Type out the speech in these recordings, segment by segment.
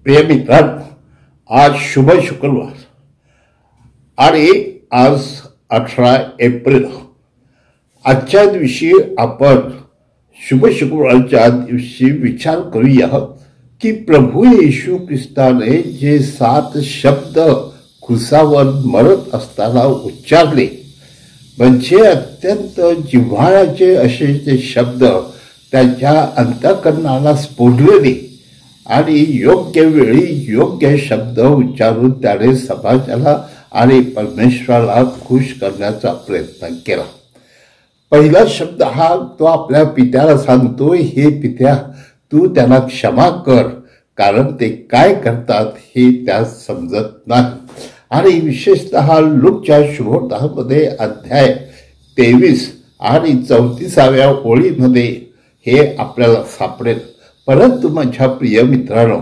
प्रिय मित्रांनो, आज शुभ शुक्रवार आणि आज 18 एप्रिल. आजच्या दिवशी आपण शुभ शुक्रवारच्या दिवशी विचार करूया की प्रभू येशू ख्रिस्ताने जे 7 शब्द क्रुसावर मरत असताना उच्चारले, म्हणजे अत्यंत जिव्हाळ्याचे असे ते शब्द त्याच्या अंतःकरणाला स्फोरलेले आणि योग्य वेळी योग्य शब्द उच्चारून त्याने समाजाला आणि परमेश्वराला खुश करण्याचा प्रयत्न केला. पहिला शब्द हा तो आपल्या पित्याला सांगतो, हे पित्या तू त्यांना क्षमा कर, कारण ते काय करतात हे त्या समजत नाही. आणि विशेषतः लूकच्या शुभोर्तामध्ये अध्याय 23 आणि 34व्या ओळीमध्ये हे आपल्याला सापडेल. परंतु माझ्या प्रिय मित्रांनो,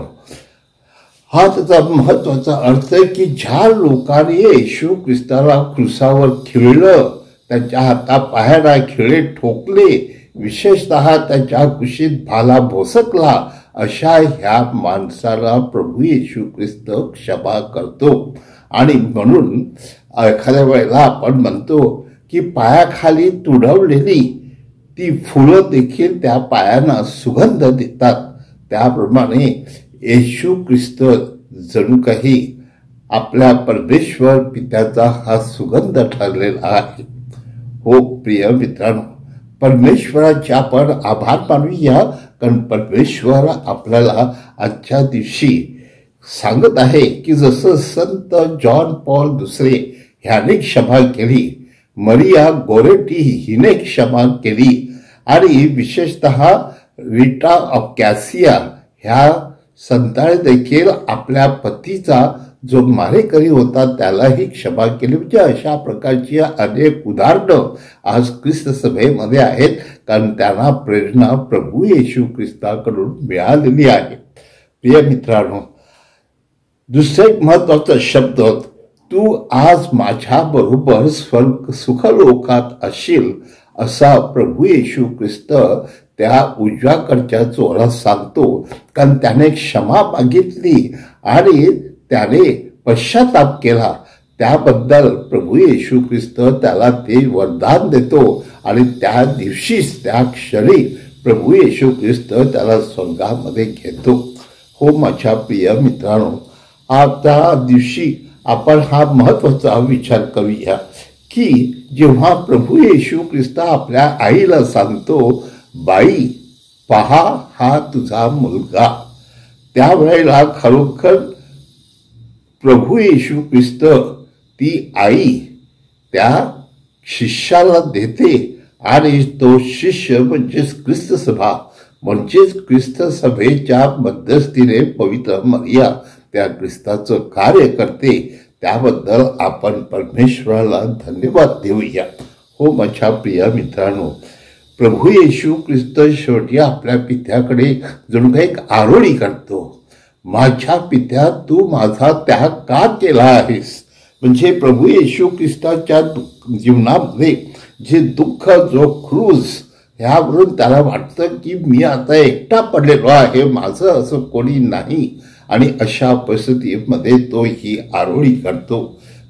हा त्याचा महत्वाचा अर्थ आहे की ज्या लोकांनी येशू ख्रिस्ताला क्रुसावर खिळलं, त्यांच्या हातापायाला खिळे ठोकले, विशेषतः त्यांच्या कुशीत भाला भोसकला, अशा ह्या माणसाला प्रभू येशू ख्रिस्त क्षमा करतो. आणि म्हणून एखाद्या वेळेला आपण म्हणतो की पायाखाली तुडवलेली ती फुलं देखील त्या पायांना सुगंध देतात. त्याप्रमाणे येशू ख्रिस्त जणू काही आपल्या परमेश्वर पित्याचा हा सुगंध ठरलेला आहे. हो प्रिय मित्रांनो, परमेश्वराचे आपण आभार मानूया, कारण परमेश्वर आपल्याला आजच्या दिवशी सांगत आहे की जसं संत जॉन पॉल दुसरे ह्याने क्षमा केली, मरिया गोरेटी हिने क्षमा केली, आणि विशेषतः रिटा ऑफ कॅसिया ह्या संताने देखील आपल्या पतीचा जो मारेकरी होता त्यालाही क्षमा केली. म्हणजे अशा प्रकारची अनेक उदाहरणं आज ख्रिस्त सभेमध्ये आहेत, कारण त्यांना प्रेरणा प्रभू येशू ख्रिस्ताकडून मिळालेली आहे. प्रिय मित्रांनो, दुसरा एक महत्वाचा शब्द, तू आज माझ्या बरोबर स्वर्ग सुखलोकात असशील, असा प्रभू येशू ख्रिस्त त्या उजव्याकडच्या चोरास सांगतो. कारण त्याने क्षमा मागितली आणि त्याने पश्चाताप केला, त्याबद्दल प्रभू येशू ख्रिस्त त्याला ते वरदान देतो आणि त्या दिवशीच त्या क्षणी प्रभू येशू ख्रिस्त त्याला स्वर्गामध्ये घेतो. हो माझ्या प्रिय मित्रांनो, आता दिवशी आपण हा महत्वाचा विचार करूया की जेव्हा प्रभू येशू ख्रिस्त आपल्या आईला सांगतो, बाई पहा हा तुझा मुलगा, त्यावेळेला खरोखर प्रभू येशू ख्रिस्त ती आई त्या शिष्याला देते आणि तो शिष्य म्हणजेच ख्रिस्त सभा, म्हणजेच ख्रिस्त सभेच्या मध्यस्थीने पवित्र मरिया त्या ख्रिस्ताचं कार्य करते. त्याबद्दल आपण परमेश्वराला धन्यवाद देऊया. हो माझ्या प्रिय मित्रांनो, प्रभू येशू ख्रिस्त शेवटी आपल्या पित्याकडे जणू काही एक आरोळी करतो, माझ्या पित्या तू माझा त्याग का केला आहेस. म्हणजे प्रभू येशू ख्रिस्ताच्या जीवनामध्ये जे दुःख, जो क्रूस, ह्यावरून त्याला वाटतं की मी आता एकटा पडलेलो आहे, माझं असं कोणी नाही, आणि अशा परिस्थितीमध्ये तो ही आरोळी करतो.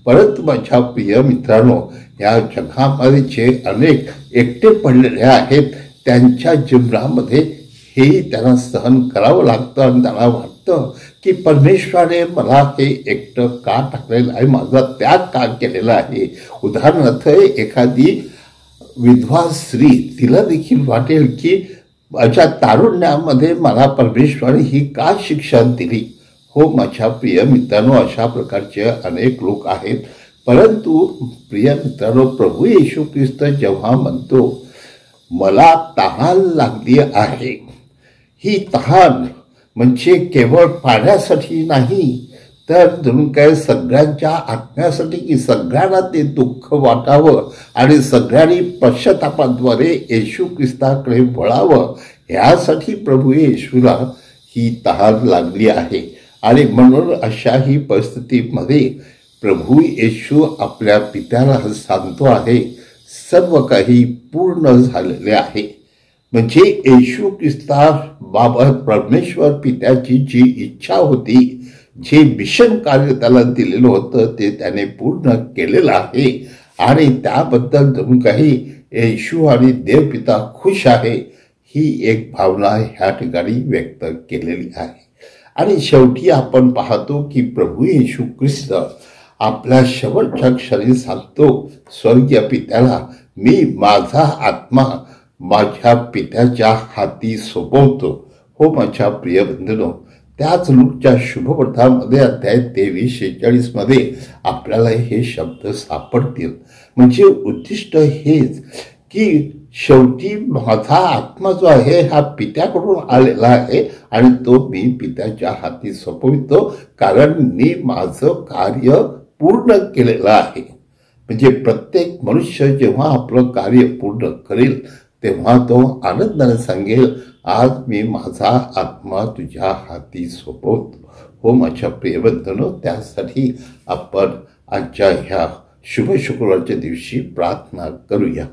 परंतु माझ्या प्रिय मित्रांनो, या जगामध्ये जे अनेक एकटे पडलेले आहेत, त्यांच्या जीवनामध्ये हेही त्यांना सहन करावं लागतं आणि त्यांना वाटतं की परमेश्वराने मला हे एकटं का टाकलेलं आहे, माझा त्याग का केलेला आहे. उदाहरणार्थ एखादी विधवा स्त्री, तिला देखील वाटेल की माझ्या तारुण्यामध्ये मला परमेश्वराने ही का शिक्षा दिली. हो माझ्या प्रिय मित्रांनो, अशा प्रकारचे अनेक लोक आहेत. परंतु प्रिय मित्रांनो, प्रभू येशू ख्रिस्त जेव्हा म्हणतो मला तहान लागली आहे, ही तहान म्हणजे केवळ पाण्यासाठी नाही, तर जणू काय सगळ्यांच्या आत्म्यासाठी, की सगळ्यांना ते दुःख वाटावं आणि सगळ्यांनी पश्चातापाद्वारे येशू ख्रिस्ताकडे वळावं, यासाठी प्रभू येशूला ही तहान लागली आहे. आणि म्हणून अशाही परिस्थितीमध्ये प्रभू येशू आपल्या पित्याला सांगतो आहे, सर्व काही पूर्ण झालेले आहे. म्हणजे येशू ख्रिस्ताबाबत परमेश्वर पित्याची जी इच्छा होती, जे मिशन कार्य त्याला दिलेलं होतं ते त्याने पूर्ण केलेलं आहे आणि त्याबद्दल जणू काही येशू आणि देवपिता खुश आहे, ही एक भावना ह्या ठिकाणी व्यक्त केलेली आहे. आणि शेवटी आपण पाहतो की प्रभू येशू ख्रिस्त आपल्या शेवटच्या क्षणी सांगतो स्वर्गीय पित्याला, मी माझा आत्मा माझ्या पित्याच्या हाती सोपवतो. हो माझ्या प्रिय बंधूंनो, त्याच लूकच्या शुभवर्धामध्ये अध्याय 23:46 मध्ये आपल्याला हे शब्द सापडतील. म्हणजे उद्दिष्ट हेच की शेवटी माझा आत्मा जो आहे हा पित्याकडून आलेला आहे आणि तो मी पित्याच्या हाती सोपवितो, कारण मी माझं कार्य पूर्ण केलेलं आहे. म्हणजे प्रत्येक मनुष्य जेव्हा आपलं कार्य पूर्ण करेल तेव्हा तो आनंदाने सांगेल, आज मी माझा आत्मा तुझ्या हाती सोपवतो. हो माझ्या प्रिय बंधूंनो, त्यासाठी आपण आजच्या ह्या शुभ शुक्रवारच्या दिवशी प्रार्थना करूया.